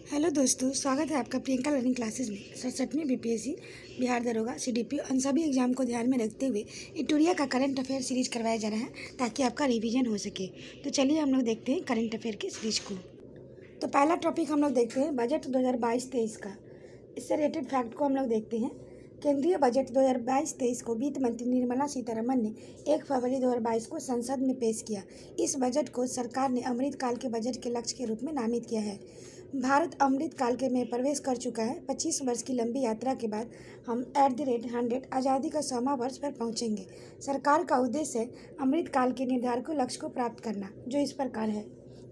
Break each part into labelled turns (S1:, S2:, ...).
S1: Hello दोस्तों, स्वागत है आपका प्रियंका लर्निंग क्लासेस में। 67वीं बीपीएससी बिहार दरोगा सीडीपी उन सभी एग्जाम को ध्यान में रखते हुए इटूरिया का करंट अफेयर सीरीज करवाया जा रहा है ताकि आपका रिवीजन हो सके। तो चलिए हम लोग देखते हैं करंट अफेयर की सीरीज को। तो पहला टॉपिक हम लोग देखते हैं बजट 2022-23 का। इससे रिलेटेड फैक्ट को हम लोग देखते हैं। केंद्रीय बजट 2022-23 को वित्त मंत्री निर्मला सीतारमण ने 1 फरवरी 2022 को संसद में पेश किया। इस बजट को सरकार ने अमृतकाल के बजट के लक्ष्य के रूप में नामित किया है। भारत अमृतकाल के में प्रवेश कर चुका है। 25 वर्ष की लंबी यात्रा के बाद हम @100 आज़ादी का 100वां वर्ष पर पहुंचेंगे। सरकार का उद्देश्य है अमृतकाल के निर्धारित लक्ष्य को प्राप्त करना, जो इस प्रकार है।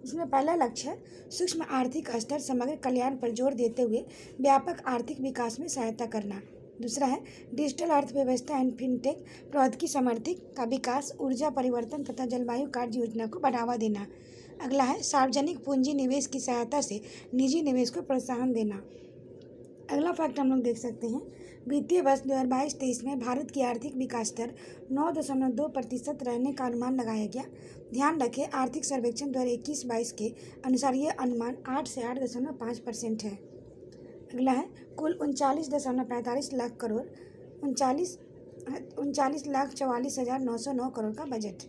S1: इसमें पहला लक्ष्य है सूक्ष्म आर्थिक स्तर समग्र कल्याण पर जोर देते हुए व्यापक आर्थिक विकास में सहायता करना। दूसरा है डिजिटल अर्थव्यवस्था एंड फिनटेक प्रौद्योगिकी समर्थित का विकास, ऊर्जा परिवर्तन तथा जलवायु कार्य योजना को बढ़ावा देना। अगला है सार्वजनिक पूंजी निवेश की सहायता से निजी निवेश को प्रोत्साहन देना। अगला फैक्ट हम लोग देख सकते हैं। वित्तीय वर्ष 2022-23 में भारत की आर्थिक विकास दर 9.2% रहने का अनुमान लगाया गया। ध्यान रखें, आर्थिक सर्वेक्षण 2021-22 के अनुसार यह अनुमान 8 से 8.5% है। अगला है कुल 39.45 लाख करोड़ 39,44,909 करोड़ का बजट।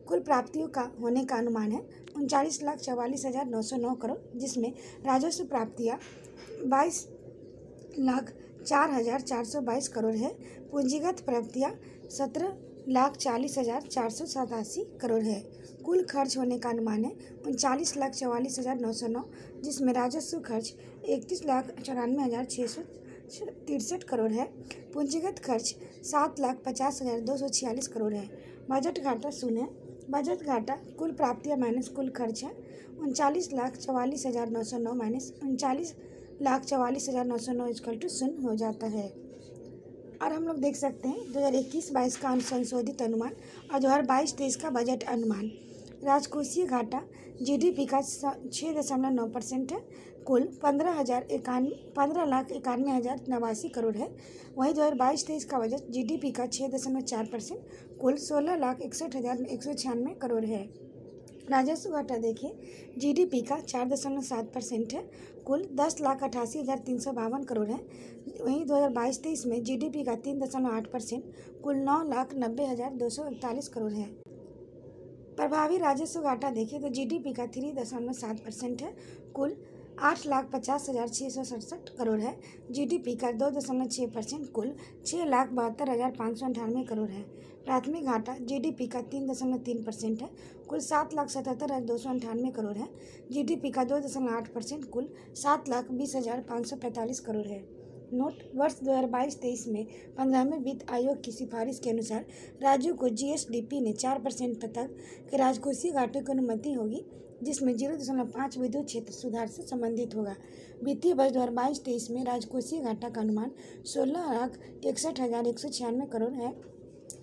S1: कुल प्राप्तियों का होने का अनुमान है 39,44,909 करोड़, जिसमें राजस्व प्राप्तियाँ 22,04,422 करोड़ है। पूंजीगत प्राप्तियाँ 17,40,487 करोड़ है। कुल खर्च होने का अनुमान है 39,44,909, जिसमें राजस्व खर्च 31,94,663 करोड़ है। पूंजीगत खर्च 7,50,246 करोड़ है। बजट घाटा शून्य। बजट घाटा कुल प्राप्तियाँ माइनस कुल खर्च है 39,44,909 माइनस 39,44,909 = 0 हो जाता है। और हम लोग देख सकते हैं 2021-22 का संशोधित अनुमान और 2022-23 का बजट अनुमान। राजकोषीय घाटा जीडीपी का 6.9% है। कुल 15,91,089 करोड़ है। वहीं 2022-23 का बजट जीडीपी का 6.4%, कुल 16,61,196 करोड़ है। राजस्व घाटा देखिए, जीडीपी का 4.7% है। कुल 10,88,352 करोड़ है। वहीं 2022-23 में जीडीपी का 3.8%, कुल 9,90,241 करोड़ है। प्रभावी राजस्व घाटा देखें तो जीडीपी का 3.7% है। कुल 8,50,667 करोड़ है। जीडीपी का 2.6%, कुल 6,72,598 करोड़ है। प्राथमिक घाटा जीडीपी का 3.3% है। कुल 7,77,298 करोड़ है। जीडीपी का 2.8%, कुल 7,20,545 करोड़ है। नोट, वर्ष 2022-23 में 15वें वित्त आयोग की सिफारिश के अनुसार राज्यों को जीएसडीपी ने 4% तक के राजकोषीय घाटे की अनुमति होगी, जिसमें 0.5 विद्युत क्षेत्र सुधार से संबंधित होगा। वित्तीय वर्ष 2022-23 में राजकोषीय घाटा का अनुमान 16,61,196 करोड़ है।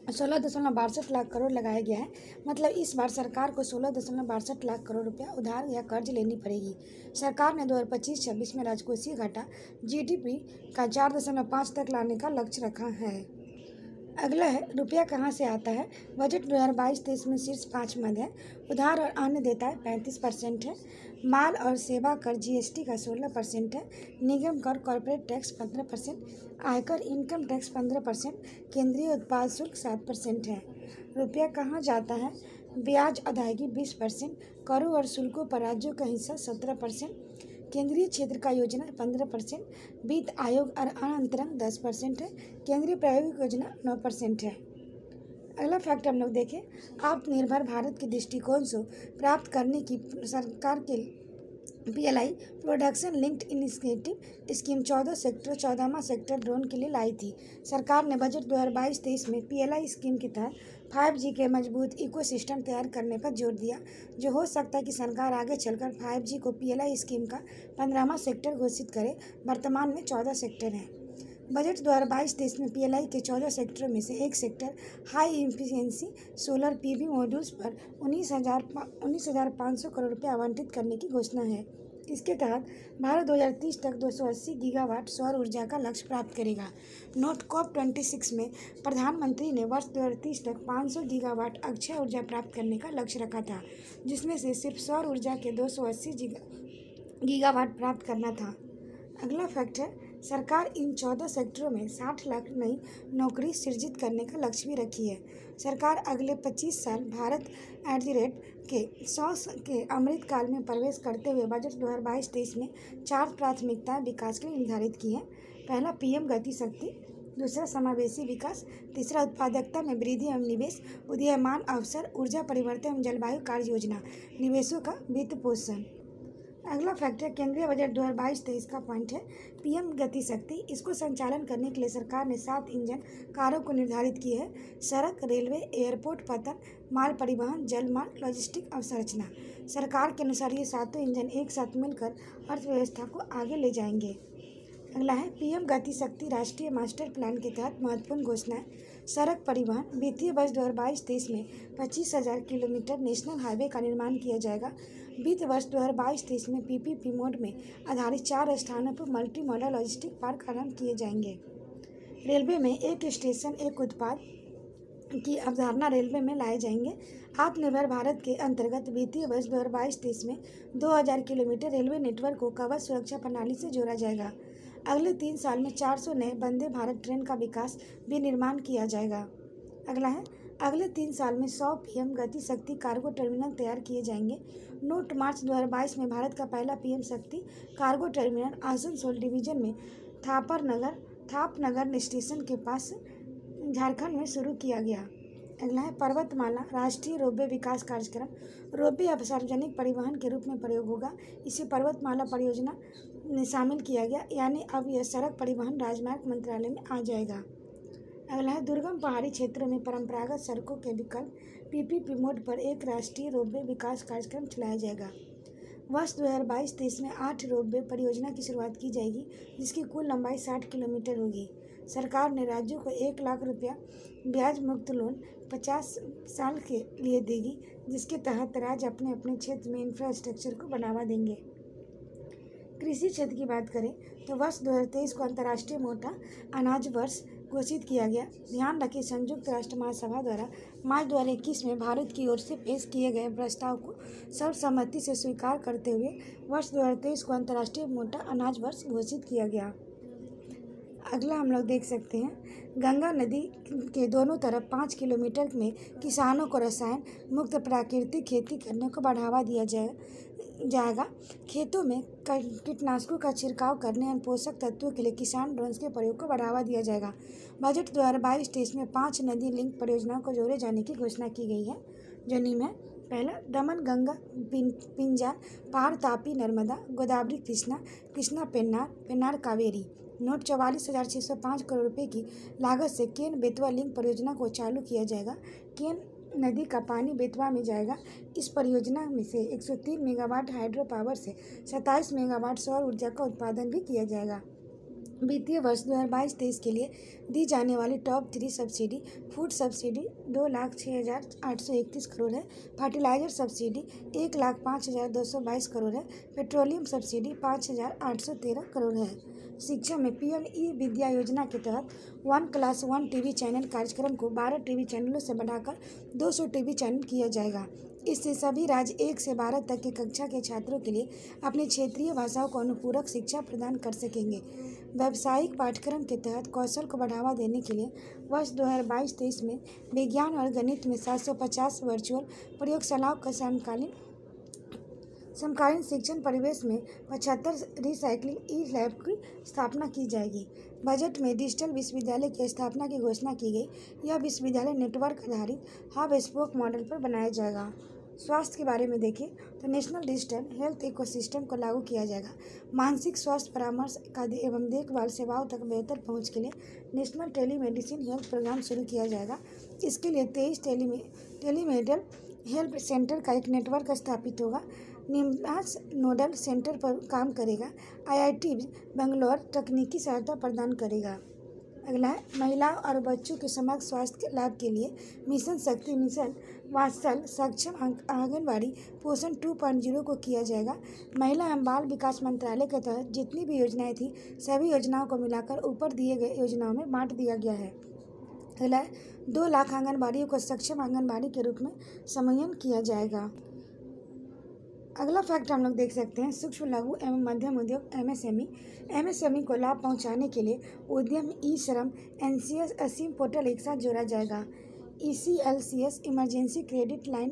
S1: 16.62 लाख करोड़ लगाया गया है। मतलब इस बार सरकार को 16.62 लाख करोड़ रुपया उधार या कर्ज लेनी पड़ेगी। सरकार ने 2025-26 में राजकोषीय घाटा जीडीपी का 4.5 तक लाने का लक्ष्य रखा है। अगला है रुपया कहाँ से आता है। बजट 2022-23 में शीर्ष 5 मद है। उधार और अन्य देता है 35% है। माल और सेवा कर जीएसटी का 16% है। निगम कर कॉर्पोरेट टैक्स 15%, आयकर इनकम टैक्स 15%, केंद्रीय उत्पाद शुल्क 7% है। रुपया कहाँ जाता है। ब्याज अदायगी 20%, करों और शुल्कों पर राज्यों का हिस्सा 17%, केंद्रीय क्षेत्र का योजना 15%, वित्त आयोग और अंतरंग 10% है। केंद्रीय प्रायोगिक योजना 9% है। अगला फैक्ट हम लोग देखें, आत्मनिर्भर भारत के दृष्टिकोण से प्राप्त करने की सरकार के PLI production linked initiative scheme 14वां सेक्टर ड्रोन के लिए लाई थी। सरकार ने बजट 2022-23 में पीएलआई स्कीम के तहत 5G के मजबूत इकोसिस्टम तैयार करने पर जोर दिया, जो हो सकता है कि सरकार आगे चलकर 5G को पीएलआई स्कीम का 15वां सेक्टर घोषित करे। वर्तमान में 14 सेक्टर हैं। बजट 2022-23 में पीएलआई के 14 सेक्टरों में से एक sector high efficiency solar PV modules पर 19,500 करोड़ रुपये आवंटित करने की घोषणा है। इसके तहत भारत 2030 तक 280 गीगावाट सौर ऊर्जा का लक्ष्य प्राप्त करेगा। नोट, COP26 में प्रधानमंत्री ने वर्ष 2030 तक 500 गीगावाट अक्षय ऊर्जा प्राप्त करने का लक्ष्य रखा था, जिसमें से सिर्फ सौर ऊर्जा के 280 गीगावाट प्राप्त करना था। अगला फैक्ट है, सरकार इन 14 सेक्टरों में 60 लाख नई नौकरी सृजित करने का लक्ष्य भी रखी है। सरकार अगले 25 साल भारत के 100 के अमृतकाल में प्रवेश करते हुए बजट 2022-23 में 4 प्राथमिकताएं विकास के लिए निर्धारित की हैं। पहला, पीएम गति शक्ति। दूसरा, समावेशी विकास। तीसरा, उत्पादकता में वृद्धि एवं निवेश। उदीयमान अवसर, ऊर्जा परिवर्तन एवं जलवायु कार्य योजना, निवेशों का वित्त पोषण। अगला फैक्ट है, केंद्रीय बजट 2022-23 का पॉइंट है पीएम गति शक्ति। इसको संचालन करने के लिए सरकार ने 7 इंजन कारों को निर्धारित किए हैं। सड़क, रेलवे, एयरपोर्ट, पतन, माल परिवहन, जल मार्ग, लॉजिस्टिक अवसंरचना। सरकार के अनुसार ये 7 इंजन एक साथ मिलकर अर्थव्यवस्था को आगे ले जाएंगे। अगला है, पीएम गति शक्ति राष्ट्रीय मास्टर प्लान के तहत महत्वपूर्ण घोषणाएं। सड़क परिवहन, वित्तीय वर्ष 2022-23 में 25,000 किलोमीटर नेशनल हाईवे का निर्माण किया जाएगा। वित्त वर्ष 2022-23 में पीपीपी मोड में आधारित 4 स्थानों पर मल्टी मॉडल लॉजिस्टिक पार्क आरंभ किए जाएंगे। रेलवे में एक स्टेशन एक उत्पाद की अवधारणा रेलवे में लाए जाएंगे। आत्मनिर्भर भारत के अंतर्गत वित्तीय वर्ष 2022-23 में 2000 किलोमीटर रेलवे नेटवर्क को कवच सुरक्षा प्रणाली से जोड़ा जाएगा। अगले 3 साल में 400 नए वंदे भारत ट्रेन का विकास भी निर्माण किया जाएगा। अगला है, अगले 3 साल में 100 पीएम गति शक्ति कार्गो टर्मिनल तैयार किए जाएंगे। 9 मार्च 2022 में भारत का पहला पीएम शक्ति कार्गो टर्मिनल आसनसोल डिवीजन में थापनगर स्टेशन के पास झारखंड में शुरू किया गया। अगला है, पर्वतमाला राष्ट्रीय रोपवे विकास कार्यक्रम। रोपवे अब सार्वजनिक परिवहन के रूप में प्रयोग होगा। इसे पर्वतमाला परियोजना में शामिल किया गया, यानी अब यह सड़क परिवहन राजमार्ग मंत्रालय में आ जाएगा। अगला है, दुर्गम पहाड़ी क्षेत्रों में परंपरागत सड़कों के विकल्प पीपीपी मोड पर एक राष्ट्रीय रोपवे विकास कार्यक्रम चलाया जाएगा। वर्ष 2022-23 में 8 रोपवे परियोजना की शुरुआत की जाएगी, जिसकी कुल लंबाई 60 किलोमीटर होगी। सरकार ने राज्यों को 1 लाख रुपया ब्याज मुक्त लोन 50 साल के लिए देगी, जिसके तहत राज्य अपने अपने क्षेत्र में इंफ्रास्ट्रक्चर को बढ़ावा देंगे। कृषि क्षेत्र की बात करें तो वर्ष 2023 को अंतर्राष्ट्रीय मोटा अनाज वर्ष घोषित किया गया। ध्यान रखें, संयुक्त राष्ट्र महासभा द्वारा मार्च 2021 में भारत की ओर से पेश किए गए प्रस्ताव को सर्वसम्मति से स्वीकार करते हुए वर्ष 2023 को अंतर्राष्ट्रीय मोटा अनाज वर्ष घोषित किया गया। अगला हम लोग देख सकते हैं, गंगा नदी के दोनों तरफ 5 किलोमीटर में किसानों को रसायन मुक्त प्राकृतिक खेती करने को बढ़ावा दिया जाएगा। खेतों में कीटनाशकों का छिड़काव करने और पोषक तत्वों के लिए किसान ड्रोन्स के प्रयोग को बढ़ावा दिया जाएगा। बजट 2022-23 में 5 नदी लिंक परियोजनाओं को जोड़े जाने की घोषणा की गई है, जो निम्न है। पहला, दमन गंगा पिंजाल पार तापी नर्मदा गोदावरी कृष्णा पेन्नार कावेरी। नोट 44,605 करोड़ रुपए की लागत से केन बेतवा लिंक परियोजना को चालू किया जाएगा। केन नदी का पानी बेतवा में जाएगा। इस परियोजना में से 103 मेगावाट हाइड्रो पावर से 27 मेगावाट सौर ऊर्जा का उत्पादन भी किया जाएगा। वित्तीय वर्ष 2022-23 के लिए दी जाने वाली top 3 subsidy: food subsidy 2,06,831 crore है, फर्टिलाइजर सब्सिडी 1,05,222 करोड़ है, पेट्रोलियम सब्सिडी 5,813 करोड़ है। शिक्षा में पीएम ई विद्या योजना के तहत 1+1 टीवी चैनल कार्यक्रम को 12 टीवी चैनलों से बढ़ाकर 200 टीवी चैनल किया जाएगा। इससे सभी राज्य 1 से 12 तक की कक्षा के छात्रों के लिए अपनी क्षेत्रीय भाषाओं को अनुपूरक शिक्षा प्रदान कर सकेंगे। व्यावसायिक पाठ्यक्रम के तहत कौशल को बढ़ावा देने के लिए वर्ष 2022-23 में विज्ञान और गणित में 750 वर्चुअल प्रयोगशालाओं का समकालीन शिक्षण परिवेश में 75 रिसाइकलिंग ई लैब की स्थापना की जाएगी। बजट में डिजिटल विश्वविद्यालय की स्थापना की घोषणा की गई। यह विश्वविद्यालय नेटवर्क आधारित हब स्पोक मॉडल पर बनाया जाएगा। स्वास्थ्य के बारे में देखें तो नेशनल डिजिटल हेल्थ इकोसिस्टम को लागू किया जाएगा। मानसिक स्वास्थ्य परामर्श एवं देखभाल सेवाओं तक बेहतर पहुंच के लिए नेशनल टेलीमेडिसिन हेल्थ प्रोग्राम शुरू किया जाएगा। इसके लिए 23 टेलीमेडिकल हेल्थ सेंटर का एक नेटवर्क स्थापित होगा। निम्नास नोडल सेंटर पर काम करेगा। आईआईटी बेंगलोर तकनीकी सहायता प्रदान करेगा। अगला है, महिलाओं और बच्चों के समग्र स्वास्थ्य लाभ के लिए मिशन शक्ति मिशन वात्सल सक्षम आंगनबाड़ी पोषण 2.0 को किया जाएगा। महिला एवं बाल विकास मंत्रालय के तहत जितनी भी योजनाएं थी, सभी योजनाओं को मिलाकर ऊपर दिए गए योजनाओं में बांट दिया गया है। अगला है, 2 लाख आंगनबाड़ियों को सक्षम आंगनबाड़ी के रूप में समन्वय किया जाएगा। अगला फैक्ट हम लोग देख सकते हैं, सूक्ष्म लघु एवं मध्यम उद्योग एमएसएमई को लाभ पहुंचाने के लिए उद्यम ई श्रम एनसीएस असीम पोर्टल एक साथ जोड़ा जाएगा। ECLCS emergency credit line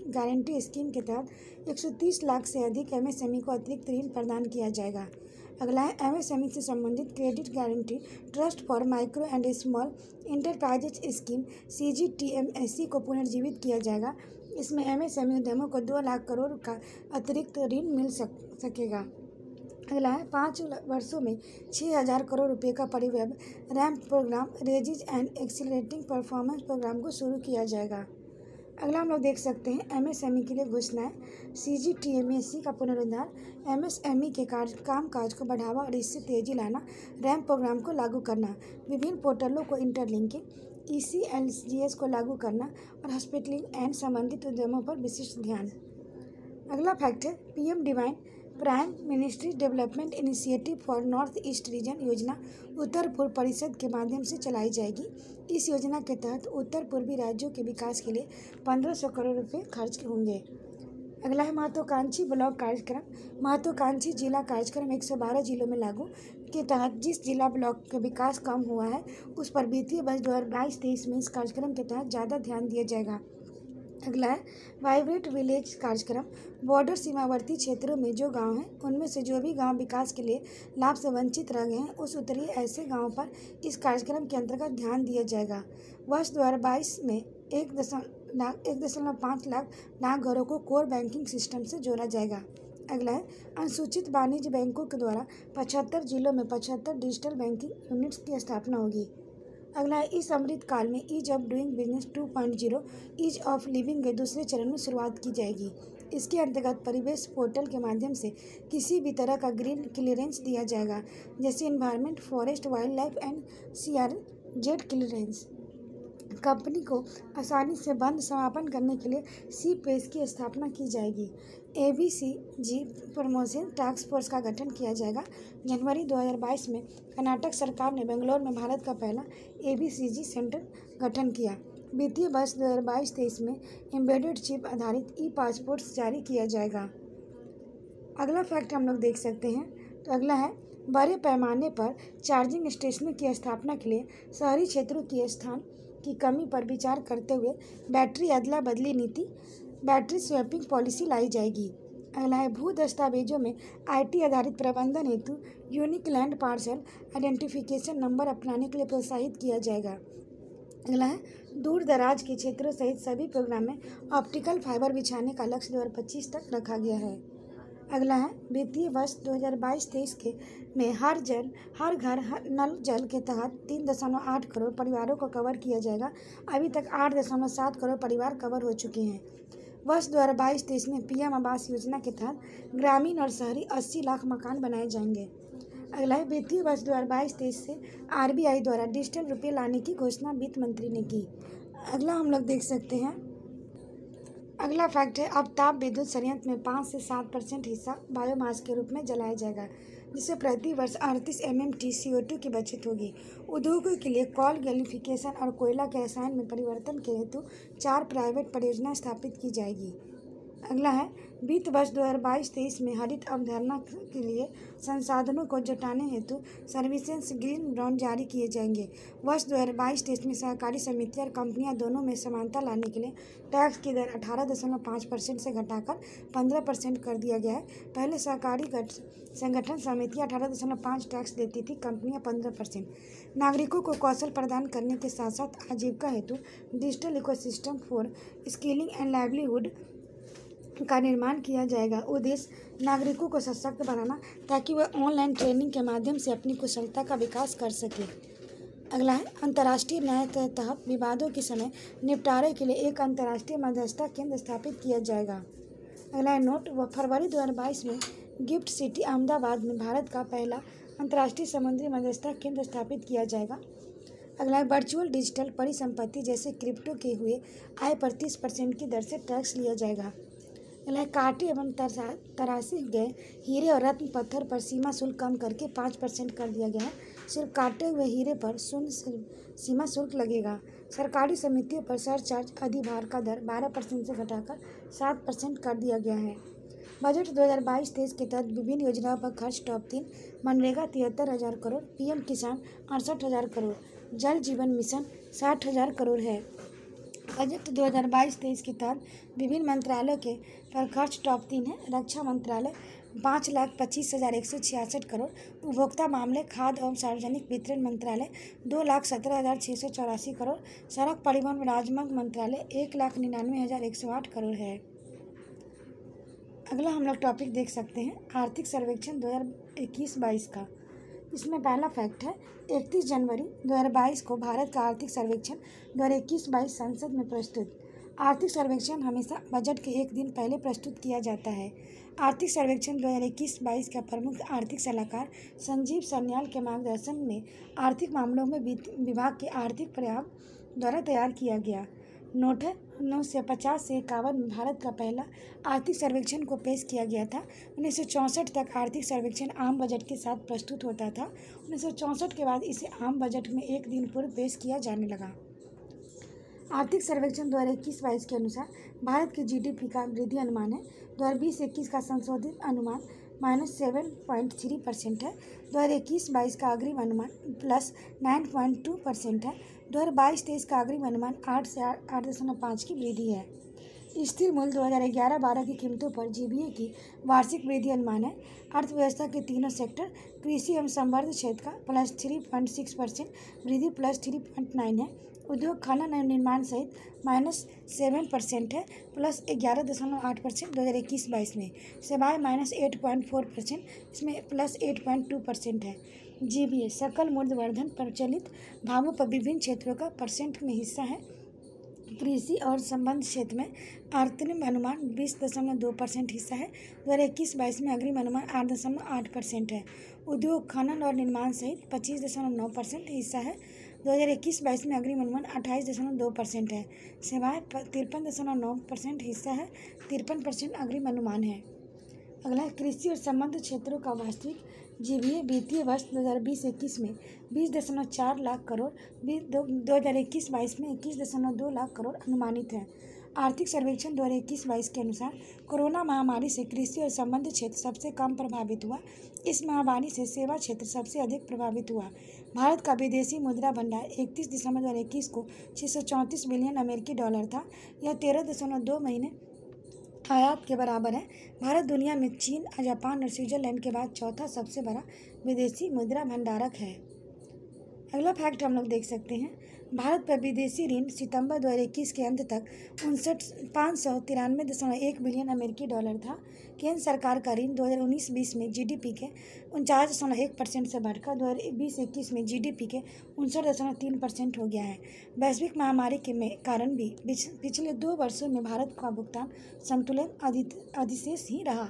S1: guarantee scheme के तहत 130 लाख से अधिक एमएसएमई को अतिरिक्त ऋण प्रदान किया जाएगा। अगला है, एमएसएमई से संबंधित credit guarantee trust for micro and small enterprises scheme CGTMSE को पुनर्जीवित किया जाएगा। इसमें एमएसएमई उद्यमों को 2 लाख करोड़ का अतिरिक्त ऋण मिल सकेगा। अगला है, 5 वर्षों में 6,000 करोड़ रुपए का परिव्यय RAMP programme raising and accelerating performance programme को शुरू किया जाएगा। अगला हम लोग देख सकते हैं, एमएसएमई के लिए घोषणाएं। CGTMSE का पुनरुद्धार, एमएसएमई के कामकाज को बढ़ावा और इससे तेजी लाना, रैम्प प्रोग्राम को लागू करना, विभिन्न पोर्टलों को इंटरलिंकिंग, ECLGS को लागू करना और हॉस्पिटलिंग एंड संबंधित उद्यमों पर विशिष्ट ध्यान। अगला फैक्ट है, PM divine prime ministry development initiative for north east region योजना उत्तर पूर्व परिषद के माध्यम से चलाई जाएगी। इस योजना के तहत उत्तर पूर्वी राज्यों के विकास के लिए 1500 करोड़ रुपए खर्च होंगे। अगला है, महत्वाकांक्षी ब्लॉक कार्यक्रम। महत्वाकांक्षी जिला कार्यक्रम 112 जिलों में लागू के तहत जिस जिला ब्लॉक का विकास कम हुआ है उस पर वित्तीय वर्ष 2022-23 में इस कार्यक्रम के तहत ज़्यादा ध्यान दिया जाएगा। अगला है, वाइब्रेंट विलेज कार्यक्रम। बॉर्डर सीमावर्ती क्षेत्रों में जो गांव हैं उनमें से जो भी गांव विकास के लिए लाभ से वंचित रह गए हैं उस उत्तरीय ऐसे गांवों पर इस कार्यक्रम के अंतर्गत ध्यान दिया जाएगा। वर्ष 2022 में 1.5 लाख घरों को कोर बैंकिंग सिस्टम से जोड़ा जाएगा। अगला है, अनुसूचित वाणिज्य बैंकों के द्वारा 75 जिलों में 75 डिजिटल बैंकिंग यूनिट्स की स्थापना होगी। अगला है, इस अमृत काल में ease of doing business 2.0 ease of living के दूसरे चरण में शुरुआत की जाएगी। इसके अंतर्गत परिवेश पोर्टल के माध्यम से किसी भी तरह का ग्रीन क्लियरेंस दिया जाएगा, जैसे environment, forest, wild life and CRZ clearance. Company को आसानी से बंद समापन करने के लिए CPACE की स्थापना की जाएगी। ABCG प्रमोशन टास्क फोर्स का गठन किया जाएगा। जनवरी 2022 में कर्नाटक सरकार ने बेंगलोर में भारत का पहला ABCG सेंटर गठन किया। वित्तीय वर्ष 2022-23 में एम्बेडेड चिप आधारित ई-पासपोर्ट्स जारी किया जाएगा। अगला फैक्ट हम लोग देख सकते हैं, तो अगला है, बड़े पैमाने पर चार्जिंग स्टेशनों की स्थापना के लिए शहरी क्षेत्रों की स्थान की कमी पर विचार करते हुए बैटरी अदला बदली नीति बैटरी स्वैपिंग पॉलिसी लाई जाएगी। अगला है, भू दस्तावेजों में IT आधारित प्रबंधन हेतु unique land parcel identification number अपनाने के लिए प्रोत्साहित किया जाएगा। अगला है, दूर दराज के क्षेत्रों सहित सभी प्रोग्राम में ऑप्टिकल फाइबर बिछाने का लक्ष्य 2025 तक रखा गया है। अगला है, वित्तीय वर्ष 2022-23 में हर घर नल जल के तहत 3.8 करोड़ परिवारों को कवर किया जाएगा। अभी तक 8.7 करोड़ परिवार कवर हो चुके हैं। वर्ष 2022-23 में PM आवास योजना के तहत ग्रामीण और शहरी 80 लाख मकान बनाए जाएंगे। अगला है, वित्तीय वर्ष 2022-23 से RBI द्वारा डिजिटल रुपये लाने की घोषणा वित्त मंत्री ने की। अगला हम लोग देख सकते हैं, अगला फैक्ट है, अब ताप विद्युत संयंत्र में 5 से 7% हिस्सा बायोमास के रूप में जलाया जाएगा, जिससे प्रति वर्ष 38 MMT CO2 की बचत होगी। उद्योगों के लिए कॉल गैलिफिकेशन और कोयला के रसायन में परिवर्तन के हेतु 4 प्राइवेट परियोजनाएं स्थापित की जाएगी। अगला है, वित्त वर्ष 2022-23 में हरित अवधारणा के लिए संसाधनों को जुटाने हेतु सर्विसेज ग्रीन बॉन्ड जारी किए जाएंगे। वर्ष 2022-23 में सहकारी समितियां और कंपनियां दोनों में समानता लाने के लिए टैक्स की दर 18.5% से घटाकर 15% कर दिया गया है। पहले सहकारी संगठन समितियां 18.5 टैक्स देती थी, कंपनियां 15%। नागरिकों को कौशल प्रदान करने के साथ साथ आजीविका हेतु digital ecosystem for skilling and livelihood का निर्माण किया जाएगा। उद्देश्य नागरिकों को सशक्त बनाना ताकि वह ऑनलाइन ट्रेनिंग के माध्यम से अपनी कुशलता का विकास कर सके। अगला है, अंतर्राष्ट्रीय न्याय के तहत विवादों के समय निपटारे के लिए एक अंतर्राष्ट्रीय मध्यस्थता केंद्र स्थापित किया जाएगा। अगला है, नोट फरवरी 2022 में गिफ्ट सिटी अहमदाबाद में भारत का पहला अंतर्राष्ट्रीय समुद्री मध्यस्थता केंद्र स्थापित किया जाएगा। अगला है, वर्चुअल डिजिटल परिसंपत्ति जैसे क्रिप्टो के हुए आय पर 30% की दर से टैक्स लिया जाएगा। अगला है, काटे एवं तराशे गए हीरे और रत्न पत्थर पर सीमा शुल्क कम करके 5% कर दिया गया है। सिर्फ काटे हुए हीरे पर शून्य सीमा शुल्क लगेगा। सरकारी समितियों पर सरचार्ज अधिभार का दर 12% से घटाकर 7% कर दिया गया है। बजट 2022-23 के तहत विभिन्न योजनाओं पर खर्च टॉप 3। मनरेगा 73,000 करोड़, पीएम किसान 68,000 करोड़, जल जीवन मिशन 60,000 करोड़ है। बजट 2022-23 के तहत विभिन्न मंत्रालयों के पर खर्च टॉप 3 है। रक्षा मंत्रालय 5,25,166 करोड़, उपभोक्ता मामले, खाद्य एवं सार्वजनिक वितरण मंत्रालय 2,17,684 करोड़, सड़क परिवहन व राजमार्ग मंत्रालय 1,99,108 करोड़ है। अगला हम लोग टॉपिक देख सकते हैं आर्थिक सर्वेक्षण 2021-22 का। इसमें पहला फैक्ट है 31 जनवरी 2022 को भारत का आर्थिक सर्वेक्षण 2021-22 संसद में प्रस्तुत। आर्थिक सर्वेक्षण हमेशा बजट के एक दिन पहले प्रस्तुत किया जाता है। आर्थिक सर्वेक्षण 2021-22 का प्रमुख आर्थिक सलाहकार संजीव सान्याल के मार्गदर्शन में आर्थिक मामलों में विभाग के आर्थिक प्रभाग द्वारा तैयार किया गया। नोट है 1950 से 51 में भारत का पहला आर्थिक सर्वेक्षण को पेश किया गया था। 1964 तक आर्थिक सर्वेक्षण आम बजट के साथ प्रस्तुत होता था। 1964 के बाद इसे आम बजट में एक दिन पूर्व पेश किया जाने लगा। आर्थिक सर्वेक्षण 2021-22 के अनुसार भारत के जीडीपी का वृद्धि अनुमान है 2020-21 का संशोधित अनुमान -7.3% है। 2021-22 का अग्रिम अनुमान +9.2% है। 2022-23 का अग्रिम अनुमान 8 से 8.5 की वृद्धि है। स्थिर मूल्य 2011-12 की कीमतों पर जीबीए की वार्षिक वृद्धि अनुमान है। अर्थव्यवस्था के तीनों सेक्टर कृषि एवं संवर्धित क्षेत्र का +3.6% वृद्धि +3.9 है। उद्योग खनन एवं निर्माण सहित -7% है +11.8% 2021-22 में। सेवाएं -8.4%, इसमें +8.2% है। जीबीए सकल मूल्यवर्धन प्रचलित भावों पर विभिन्न क्षेत्रों का परसेंट में हिस्सा है। कृषि और संबंध क्षेत्र में अग्रिम अनुमान 20.2% हिस्सा है। 2021-22 में अग्रिम अनुमान 8.8% है। उद्योग खनन और निर्माण सहित 25.9% हिस्सा है। 2021-22 में अग्रिम अनुमान 28.2% है। सेवाएं 53.9% हिस्सा है। 53% अग्रिम अनुमान है। अगला कृषि और संबंध क्षेत्रों का वास्तविक जीबीए वित्तीय वर्ष 2020-21 में 20.4 लाख करोड़, 2021-22 में 21.2 लाख करोड़ अनुमानित है। आर्थिक सर्वेक्षण 2021-22 के अनुसार कोरोना महामारी से कृषि और संबंध क्षेत्र सबसे कम प्रभावित हुआ। इस महामारी से सेवा क्षेत्र सबसे अधिक प्रभावित हुआ। भारत का विदेशी मुद्रा भंडार 31 दिसंबर 2021 को 634 बिलियन अमेरिकी डॉलर था। यह 13.2 महीने आयात के बराबर है। भारत दुनिया में चीन, जापान और स्विट्जरलैंड के बाद चौथा सबसे बड़ा विदेशी मुद्रा भंडारक है। अगला फैक्ट हम लोग देख सकते हैं भारत पर विदेशी ऋण सितंबर 2021 के अंत तक 593.1 बिलियन अमेरिकी डॉलर था। केंद्र सरकार का ऋण 2019-20 में जीडीपी के 49.1% से बढ़कर 2020-21 में जीडीपी के 59.3% हो गया है। वैश्विक महामारी के कारण भी पिछले 2 वर्षों में भारत का भुगतान संतुलन अधिशेष ही रहा।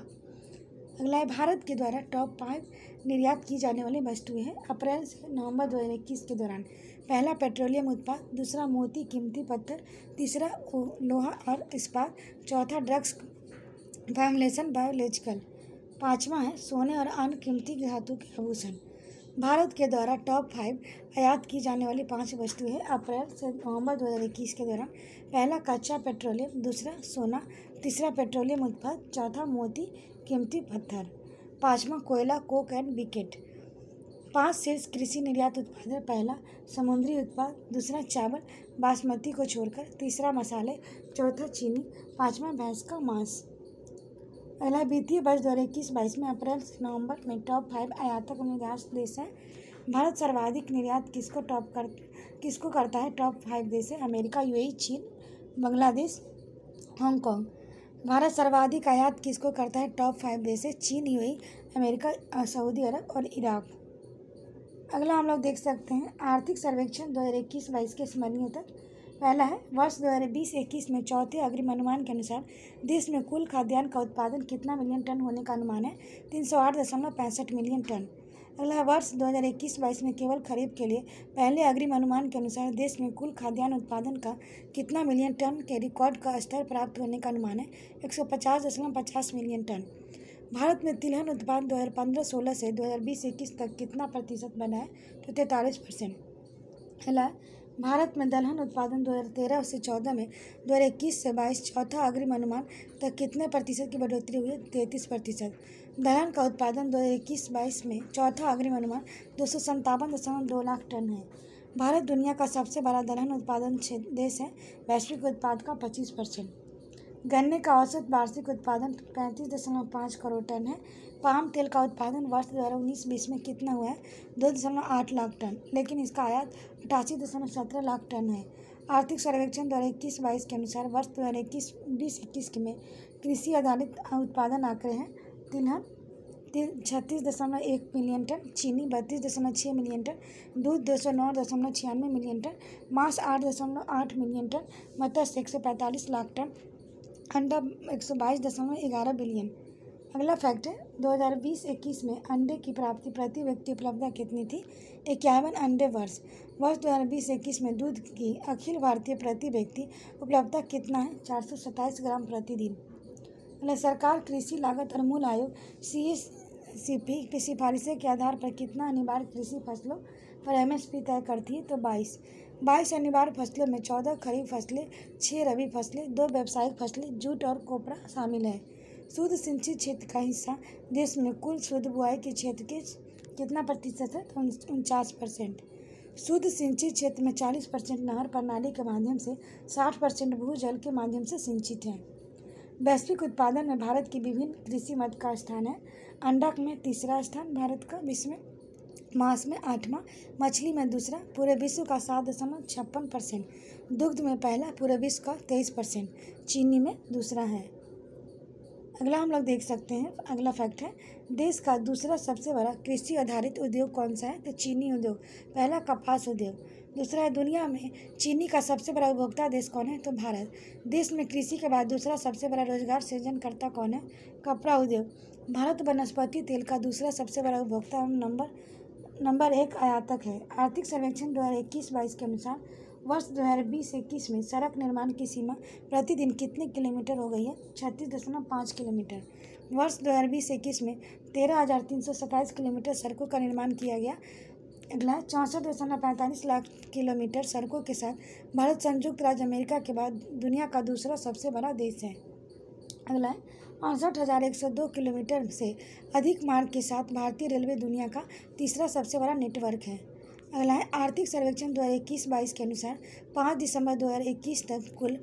S1: अगला है भारत के द्वारा टॉप 5 निर्यात की जाने वाली वस्तुएं हैं अप्रैल से नवंबर 2021 के दौरान। पहला पेट्रोलियम उत्पाद, दूसरा मोती कीमती पत्थर, तीसरा लोहा और इस्पात, चौथा ड्रग्स फॉर्मुलेशन बायोलॉजिकल, पाँचवा है सोने और अन्य कीमती धातु के आभूषण। भारत के द्वारा टॉप 5 आयात की जाने वाली 5 वस्तुएं हैं अप्रैल से नवंबर 2021 के दौरान। पहला कच्चा पेट्रोलियम, दूसरा सोना, तीसरा पेट्रोलियम उत्पाद, चौथा मोती कीमती पत्थर, पाँचवा कोयला, कोक एंड विकेट। 5 शीर्ष कृषि निर्यात उत्पाद है। पहला समुद्री उत्पाद, दूसरा चावल बासमती को छोड़कर, तीसरा मसाले, चौथा चीनी, पाँचवा भैंस का मांस। अगला वित्तीय वर्ष 2021-22 में अप्रैल से नवंबर में टॉप 5 आयातक निर्यात देश हैं। भारत सर्वाधिक निर्यात किसको करता है? टॉप 5 देश है अमेरिका, यूएई, चीन, बांग्लादेश, हांगकांग। भारत सर्वाधिक आयात किसको करता है? टॉप 5 देश है चीन, यूएई, अमेरिका, सऊदी अरब और इराक। अगला हम लोग देख सकते हैं आर्थिक सर्वेक्षण 2021-22 के स्मरणीय तथ्य। पहला है वर्ष 2020-21 में चौथे अग्रिम अनुमान के अनुसार देश में कुल खाद्यान्न का उत्पादन कितना मिलियन टन होने का अनुमान है? 308.65 मिलियन टन। अगला वर्ष 2021-22 में केवल खरीफ के लिए पहले अग्रिम अनुमान के अनुसार देश में कुल खाद्यान्न उत्पादन का कितना मिलियन टन के रिकॉर्ड का स्तर प्राप्त होने का अनुमान है? 150.50 मिलियन टन। भारत में तिलहन उत्पादन 2015-16 से 2020-21 तक कितना प्रतिशत बढ़ा है? तो 43%। अगला भारत में दलहन उत्पादन 2013 से 14 में 2021 से 22 चौथा अग्रिम अनुमान तक कितने प्रतिशत की बढ़ोतरी हुई है? 33%। दलहन का उत्पादन 2021-22 में चौथा अग्रिम अनुमान 257.2 लाख टन है। भारत दुनिया का सबसे बड़ा दलहन उत्पादन देश है, वैश्विक उत्पाद का 25%। गन्ने का औसत वार्षिक उत्पादन 35.5 करोड़ टन है। पाम तेल का उत्पादन वर्ष 2019-20 में कितना हुआ है? 2.8 लाख टन, लेकिन इसका आयात 88.17 लाख टन है। आर्थिक सर्वेक्षण 2021-22 के अनुसार वर्ष 2021 में कृषि आधारित उत्पादन आंकड़े हैं। तिलहन 36.1 मिलियन टन, चीनी 32.6 मिलियन टन, दूध 209.96 मिलियन टन, मांस 8.8 मिलियन टन, मत्स्य 145 लाख टन, अंडा 122.11 बिलियन। अगला फैक्ट है 2020-21 में अंडे की प्राप्ति प्रति व्यक्ति उपलब्धता कितनी थी? 51 अंडे वर्ष 2020-21 में दूध की अखिल भारतीय प्रति व्यक्ति उपलब्धता कितना है? 427 ग्राम प्रतिदिन। अगला सरकार कृषि लागत और मूल्य आयोग CACP की सिफारिशें के आधार पर कितना अनिवार्य कृषि फसलों पर MSP तय करती है? तो 22 अनिवार्य फसलों में 14 खरीफ फसलें, 6 रबी फसलें, 2 व्यावसायिक फसलें, जूट और कोपरा शामिल है। शुद्ध सिंचित क्षेत्र का हिस्सा देश में कुल शुद्ध बुआई के क्षेत्र के कितना प्रतिशत है? 49%। शुद्ध सिंचित क्षेत्र में 40% नहर प्रणाली के माध्यम से, 60% भूजल के माध्यम से सिंचित है। वैश्विक उत्पादन में भारत की विभिन्न कृषि मद का स्थान है। अंडा में तीसरा स्थान भारत का विश्व में, मांस में 8वां, मछली में दूसरा, पूरे विश्व का 7.56%, दुग्ध में पहला, पूरे विश्व का 23%, चीनी में दूसरा है। अगला हम लोग देख सकते हैं, अगला फैक्ट है देश का दूसरा सबसे बड़ा कृषि आधारित उद्योग कौन सा है? तो चीनी उद्योग। पहला कपास उद्योग, दूसरा है दुनिया में चीनी का सबसे बड़ा उपभोक्ता देश कौन है? तो भारत। देश में कृषि के बाद दूसरा सबसे बड़ा रोजगार सृजनकर्ता कौन है? कपड़ा उद्योग। भारत वनस्पति तेल का दूसरा सबसे बड़ा उपभोक्ता एवं नंबर 1 आयातक है। आर्थिक सर्वेक्षण 2021-22 के अनुसार वर्ष 2020-21 में सड़क निर्माण की सीमा प्रतिदिन कितने किलोमीटर हो गई है? 36.5 किलोमीटर। वर्ष 2020-21 में 13,327 किलोमीटर सड़कों का निर्माण किया गया। अगला 64.45 लाख किलोमीटर सड़कों के साथ भारत संयुक्त राज्य अमेरिका के बाद दुनिया का दूसरा सबसे बड़ा देश है। अगला 68,102 किलोमीटर से अधिक मार्ग के साथ भारतीय रेलवे दुनिया का तीसरा सबसे बड़ा नेटवर्क है। अगला है आर्थिक सर्वेक्षण 2021-22 के अनुसार 5 दिसंबर 2021 तक कुल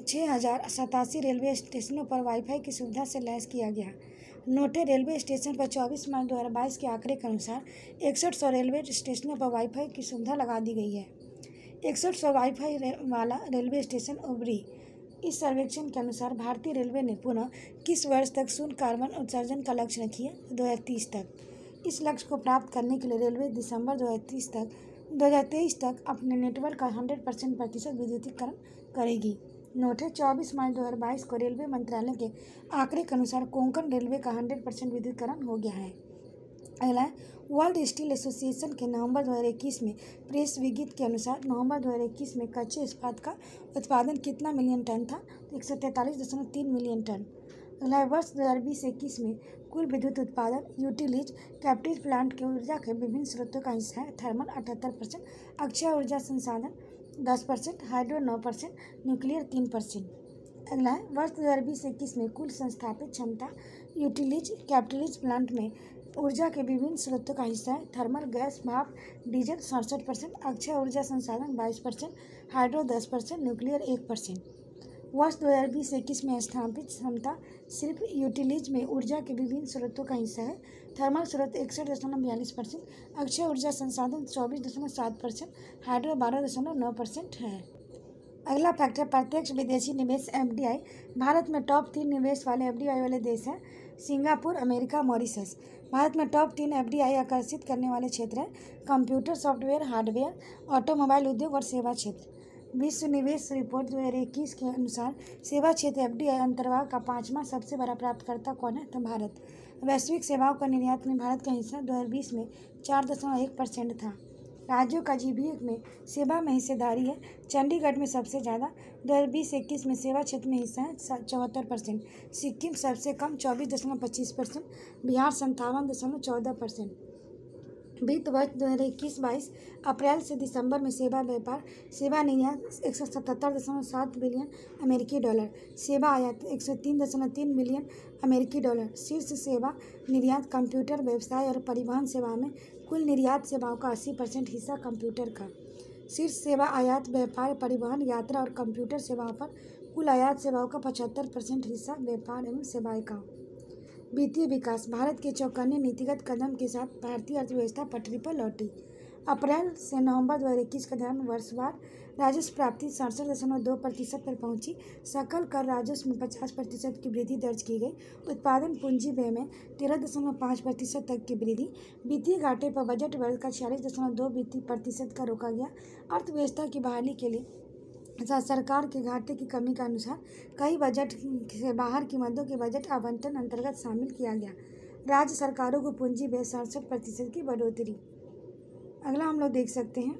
S1: 6,087 रेलवे स्टेशनों पर वाईफाई की सुविधा से लैस किया गया। नोटे रेलवे स्टेशन पर 24 मार्च 2022 के आंकड़े के अनुसार 6100 रेलवे स्टेशनों पर वाईफाई की सुविधा लगा दी गई है। 6100 वाईफाई वाला रेलवे स्टेशन उभरी। इस सर्वेक्षण के अनुसार भारतीय रेलवे ने पुनः किस वर्ष तक शून्य कार्बन उत्सर्जन का लक्ष्य रखी है? 2030 तक। इस लक्ष्य को प्राप्त करने के लिए रेलवे दिसंबर 2023 तक अपने नेटवर्क का 100% प्रतिशत विद्युतीकरण करेगी। नोट है 24 मार्च 2022 को रेलवे मंत्रालय के आंकड़े के अनुसार कोंकण रेलवे का 100% विद्युतीकरण हो गया है। अगला है वर्ल्ड स्टील एसोसिएशन के नवंबर 2021 में प्रेस विज्ञप्ति के अनुसार नवंबर 2021 में कच्चे इस्पात का उत्पादन कितना मिलियन टन था? तो 143.3 मिलियन टन। अगला वर्ष 2020-21 में कुल विद्युत उत्पादन यूटिलिटी कैपिटल प्लांट के ऊर्जा के विभिन्न स्रोतों का हिस्सा है। थर्मल 78%, अक्षय ऊर्जा संसाधन 10%, हाइड्रो 9%, न्यूक्लियर 3%। अगला है वर्ष 2020-21 में कुल संस्थापित क्षमता यूटिलिटी कैपिटल प्लांट में ऊर्जा के विभिन्न स्रोतों का हिस्सा है। थर्मल, गैस, भाप, डीजल 67%, अक्षय ऊर्जा संसाधन 22%, हाइड्रो 10%, न्यूक्लियर 1%। वर्ष 2020-21 में स्थापित क्षमता सिर्फ यूटिलिटी में ऊर्जा के विभिन्न स्रोतों का हिस्सा है। थर्मल स्रोत 61.42%, अक्षय ऊर्जा संसाधन 24.7%, हाइड्रो 12.9% है। अगला फैक्ट है प्रत्यक्ष विदेशी निवेश FDI। भारत में टॉप 3 निवेश वाले FDI वाले देश हैं सिंगापुर, अमेरिका, मॉरिशस। भारत में टॉप 3 FDI आकर्षित करने वाले क्षेत्र हैं कंप्यूटर, सॉफ्टवेयर, हार्डवेयर, ऑटोमोबाइल उद्योग और सेवा क्षेत्र। विश्व निवेश रिपोर्ट 2021 के अनुसार सेवा क्षेत्र FDI अंतर्वाह का 5वां सबसे बड़ा प्राप्तकर्ता कौन है? तो भारत। वैश्विक सेवाओं का निर्यात में भारत का हिस्सा 2020 में 4.1% था। राज्यों का GDP में सेवा में हिस्सेदारी है। चंडीगढ़ में सबसे ज़्यादा 2020-21 में सेवा क्षेत्र में हिस्सा है 74%, सिक्किम सबसे कम 24.25%, बिहार 57.14%। वित्त वर्ष 2021-22 अप्रैल से दिसंबर में सेवा व्यापार सेवा निर्यात 177.7 बिलियन अमेरिकी डॉलर, सेवा आयात 103.3 बिलियन अमेरिकी डॉलर। शीर्ष सेवा निर्यात कंप्यूटर व्यवसाय और परिवहन सेवा में कुल निर्यात सेवाओं का 80% हिस्सा कंप्यूटर का। शीर्ष सेवा आयात व्यापार परिवहन यात्रा और कंप्यूटर सेवाओं पर कुल आयात सेवाओं का 75% हिस्सा व्यापार एवं सेवाएं का। वित्तीय विकास भारत के चौकन्ने नीतिगत कदम के साथ भारतीय अर्थव्यवस्था पटरी पर लौटी। अप्रैल से नवंबर 2021 के दौरान वर्षवार राजस्व प्राप्ति 67.2% पर पहुंची। सकल कर राजस्व में 50% की वृद्धि दर्ज की गई। उत्पादन पूंजी व्यय में 13.5% तक की वृद्धि। वित्तीय घाटे पर बजट वर्ष का 46.2% का रोका गया। अर्थव्यवस्था की बहाली के लिए सरकार के घाटे की कमी के अनुसार कई बजट से बाहर की मदों के बजट आवंटन अंतर्गत शामिल किया गया। राज्य सरकारों को पूंजी व्यय 67% की बढ़ोतरी। अगला हम लोग देख सकते हैं,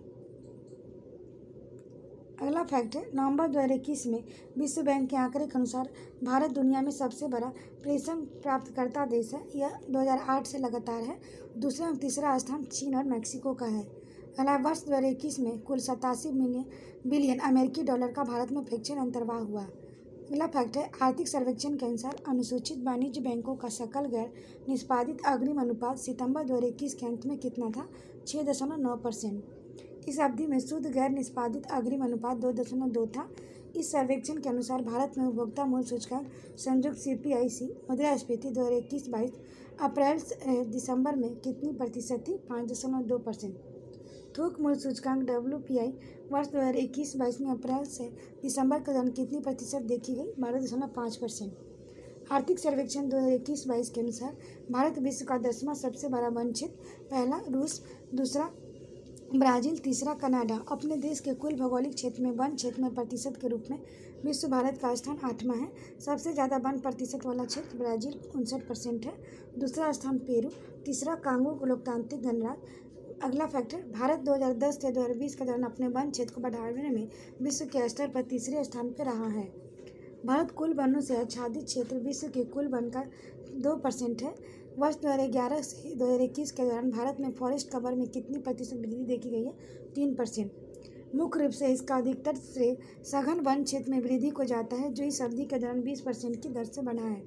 S1: अगला फैक्ट है नवंबर 2021 में विश्व बैंक के आंकड़े के अनुसार भारत दुनिया में सबसे बड़ा प्रेषण प्राप्तकर्ता देश है। यह 2008 से लगातार है। दूसरा और तीसरा स्थान चीन और मैक्सिको का है। अगला वर्ष 2021 में कुल 87 बिलियन अमेरिकी डॉलर का भारत में प्रेक्षण अंतर्वाह हुआ। अगला फैक्ट है आर्थिक सर्वेक्षण के अनुसार अनुसूचित वाणिज्य बैंकों का सकल गैर निष्पादित अग्रिम अनुपात सितंबर 2021 के अंत में कितना था? 6.9%। इस अवधि में शुद्ध गैर निष्पादित अग्रिम अनुपात 2.2 था। इस सर्वेक्षण के अनुसार भारत में उपभोक्ता मूल्य सूचकांक संयुक्त CPIC मुद्रास्फीति 2021-22 अप्रैल से दिसंबर में कितनी प्रतिशत थी? 5.2%। थोक मूल्य सूचकांक WPI वर्ष 2021-22 में अप्रैल से दिसंबर के दौरान कितनी प्रतिशत देखी गई? 12.5%। आर्थिक सर्वेक्षण 2021-22 के अनुसार भारत विश्व का 10वां सबसे बड़ा वन क्षेत्र, पहला रूस, दूसरा ब्राज़ील, तीसरा कनाडा। अपने देश के कुल भौगोलिक क्षेत्र में वन क्षेत्र में प्रतिशत के रूप में विश्व भारत का स्थान 8वां है। सबसे ज़्यादा वन प्रतिशत वाला क्षेत्र ब्राज़ील 59% है। दूसरा स्थान पेरू, तीसरा कांगो लोकतांत्रिक गणराज्य। अगला फैक्टर भारत 2010 से 2020 के दौरान अपने वन क्षेत्र को बढ़ाने में विश्व के स्तर पर तीसरे स्थान पर रहा है। भारत कुल वनों से आच्छादित क्षेत्र विश्व के कुल वन का 2% है। वर्ष 2011 से 2021 के दौरान भारत में फॉरेस्ट कवर में कितनी प्रतिशत वृद्धि देखी गई है? 3%। मुख्य रूप से इसका अधिकतर श्रेय सघन वन क्षेत्र में वृद्धि को जाता है, जो इस अवधि के दौरान 20% की दर से बढ़ा है।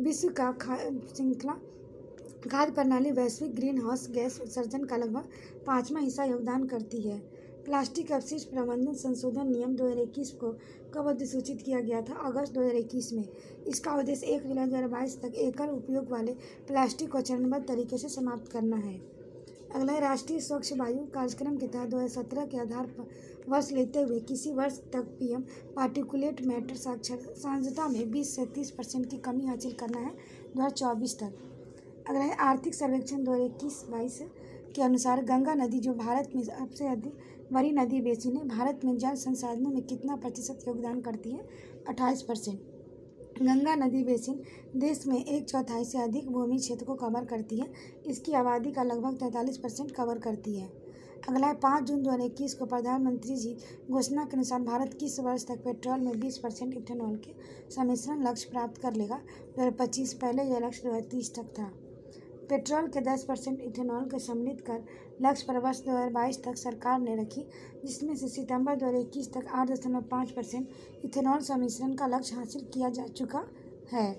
S1: विश्व का श्रृंखला खाद्य प्रणाली वैश्विक ग्रीन हाउस गैस उत्सर्जन का लगभग 5वां हिस्सा योगदान करती है। प्लास्टिक अपशिष्ट प्रबंधन संशोधन नियम 2021 को कब अधिसूचित किया गया था? अगस्त 2021 में। इसका उद्देश्य 1 जुलाई 2022 तक एकल उपयोग वाले प्लास्टिक को चरणबद्ध तरीके से समाप्त करना है। अगला है राष्ट्रीय स्वच्छ वायु कार्यक्रम के तहत 2017 के आधार पर वर्ष लेते हुए किसी वर्ष तक PM पार्टिकुलेट मैटर सांद्रता में 20 से 30% की कमी हासिल करना है 2024 तक। अगला है आर्थिक सर्वेक्षण 2021-22 के अनुसार गंगा नदी जो भारत में सबसे अधिक बड़ी नदी बेसिन है, भारत में जल संसाधनों में कितना प्रतिशत योगदान करती है? 28%। गंगा नदी बेसिन देश में 1/4 से अधिक भूमि क्षेत्र को कवर करती है। इसकी आबादी का लगभग 43% कवर करती है। अगला है 5 जून 2021 को प्रधानमंत्री जी घोषणा के अनुसार भारत किस वर्ष तक पेट्रोल में 20% इथेनॉल के सम्मिश्रण लक्ष्य प्राप्त कर लेगा? 2025। पहले यह लक्ष्य 2030 तक था। पेट्रोल के 10% इथेनॉल को सम्मिलित कर लक्ष्य पर वर्ष 2022 तक सरकार ने रखी, जिसमें से सितंबर 2021 तक 8.5% इथेनॉल सम्मिश्रण का लक्ष्य हासिल किया जा चुका है।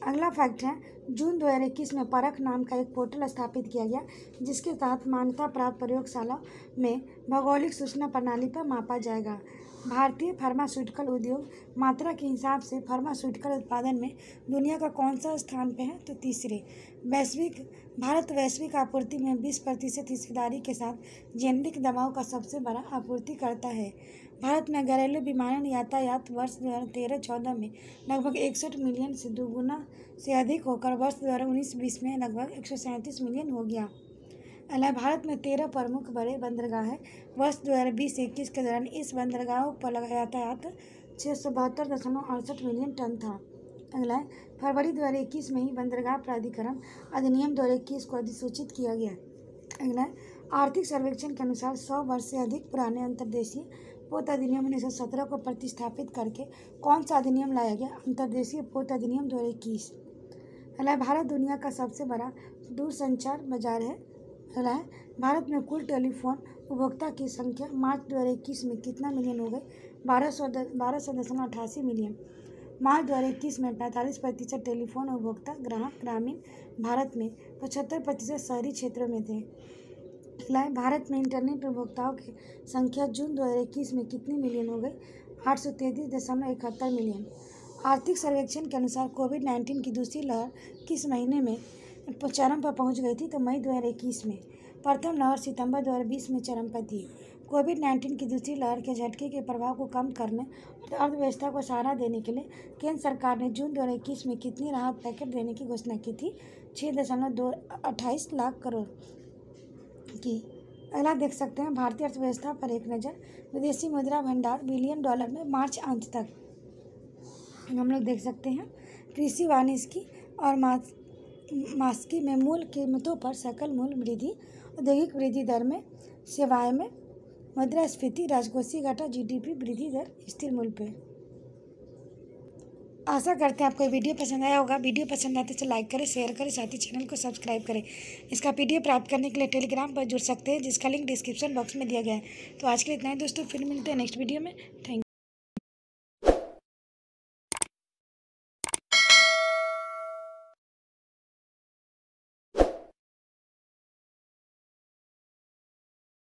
S1: अगला फैक्ट है जून 2021 में परख नाम का एक पोर्टल स्थापित किया गया, जिसके तहत मान्यता प्राप्त प्रयोगशाला में भौगोलिक सूचना प्रणाली पर मापा जाएगा। भारतीय फार्मास्यूटिकल उद्योग मात्रा के हिसाब से फार्मास्यूटिकल उत्पादन में दुनिया का कौन सा स्थान पे है? तो तीसरे। भारत वैश्विक आपूर्ति में 20% हिस्सेदारी के साथ जेनेरिक दवाओं का सबसे बड़ा आपूर्तिकर्ता है। भारत में घरेलू विमानन यातायात वर्ष 2013-14 में लगभग 61 मिलियन से दोगुना से अधिक होकर वर्ष 2019-20 में लगभग 137 मिलियन हो गया। भारत में 13 प्रमुख बड़े बंदरगाह हैं। वर्ष 2020-21 के दौरान इस बंदरगाहों पर यातायात 672.68 मिलियन टन था। अगला है फरवरी 2021 में ही बंदरगाह प्राधिकरण अधिनियम 2021 को अधिसूचित किया गया। अगला है आर्थिक सर्वेक्षण के अनुसार 100 वर्ष से अधिक पुराने अंतर्देशीय पोत अधिनियम 1917 को प्रतिस्थापित करके कौन सा अधिनियम लाया गया? अंतर्देशीय पोत अधिनियम 2021। अगला है भारत दुनिया का सबसे बड़ा दूरसंचार बाजार है। अगला है भारत में कुल टेलीफोन उपभोक्ता की संख्या मार्च 2021 में कितना मिलियन हो गई? 1200.88 मिलियन। मार्च 2021 में 45% टेलीफोन उपभोक्ता ग्राहक ग्रामीण भारत में 75% शहरी क्षेत्रों में थे। अगला है भारत में इंटरनेट उपभोक्ताओं की संख्या जून 2021 में कितनी मिलियन हो गई? 833.71 मिलियन। आर्थिक सर्वेक्षण के अनुसार कोविड-19 की दूसरी लहर किस महीने में चरम पर पहुंच गई थी? तो मई 2021 में। प्रथम लहर सितंबर 2020 में चरम पर थी। कोविड-19 की दूसरी लहर के झटके के प्रभाव को कम करने और अर्थव्यवस्था को सहारा देने के लिए केंद्र सरकार ने जून 2021 में कितनी राहत पैकेज देने की घोषणा की थी? 6.28 लाख करोड़ की। अगला देख सकते हैं भारतीय अर्थव्यवस्था पर एक नज़र। विदेशी मुद्रा भंडार बिलियन डॉलर में मार्च अंत तक। हम लोग देख सकते हैं कृषि वानिकी और मास्की में मूल कीमतों पर सकल मूल्य वृद्धि, औद्योगिक वृद्धि दर में, सेवाएं में मुद्रास्फीति, राजकोषीय घाटा, जीडीपी वृद्धि दर, स्थिर मूल्य पे। आशा करते हैं आपको ये वीडियो पसंद आया होगा। वीडियो पसंद आते तो लाइक करें, शेयर करें, साथ ही चैनल को सब्सक्राइब करें। इसका पीडीएफ प्राप्त करने के लिए टेलीग्राम पर जुड़ सकते हैं, जिसका लिंक डिस्क्रिप्शन बॉक्स में दिया गया है। तो आज के लिए इतना ही दोस्तों, फिर मिलते हैं नेक्स्ट वीडियो में। Thank you.